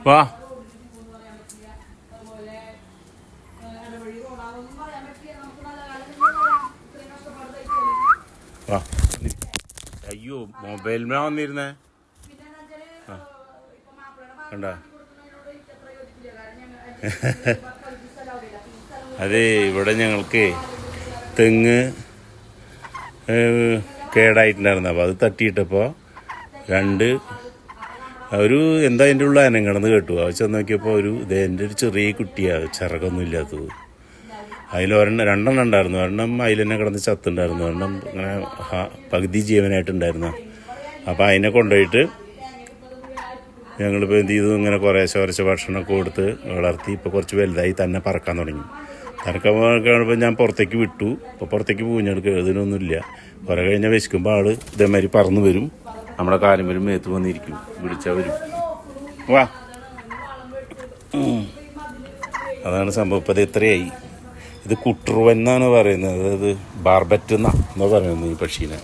വാ വാ. അയ്യോ മൊബൈലിനാ വന്നിരുന്നേ. കണ്ട അതെ, ഇവിടെ ഞങ്ങൾക്ക് തെങ്ങ് കേടായിട്ടുണ്ടായിരുന്നു. അപ്പോൾ അത് തട്ടിയിട്ടപ്പോൾ ഒരു എന്താ അതിൻ്റെ ഉള്ള അനങ്ങണമെന്ന് കേട്ടു. അത് ചെന്ന് നോക്കിയപ്പോൾ എൻ്റെ ഒരു ചെറിയ കുട്ടിയാണ്, ചിറകൊന്നും ഇല്ലാത്തത്. രണ്ടെണ്ണം ഉണ്ടായിരുന്നു. ഒരെണ്ണം അതിൽ തന്നെ കിടന്ന് ചത്തുണ്ടായിരുന്നു, ഒരെണ്ണം ഇങ്ങനെ പകുതി ജീവനായിട്ടുണ്ടായിരുന്നു. അപ്പോൾ അതിനെ കൊണ്ടുപോയിട്ട് ഞങ്ങളിപ്പോൾ എന്ത് ചെയ്തു, ഇങ്ങനെ കുറേശ്ശെ ഭക്ഷണമൊക്കെ കൊടുത്ത് വളർത്തി. ഇപ്പോൾ കുറച്ച് വലുതായി തന്നെ പറക്കാൻ തുടങ്ങി. കാണുമ്പോൾ ഞാൻ പുറത്തേക്ക് വിട്ടു. ഇപ്പോൾ പുറത്തേക്ക് പൂഞ്ഞെടുക്കുക, ഇതിനൊന്നുമില്ല. കുറേ കഴിഞ്ഞാൽ വിശക്കുമ്പോൾ ഇതേമാതിരി പറന്ന് വരും, നമ്മുടെ കാലുമേലും മേത്ത് വന്നിരിക്കും, വിളിച്ചാൽ വരും. വാ, അതാണ് സംഭവം. ഇപ്പോൾ അത് എത്രയായി? ഇത് കുട്ടുറുവൻ എന്നാണ് പറയുന്നത്, അതായത് ബാർബറ്റ് എന്നാ പറയുന്നത് ഈ പക്ഷീനെ.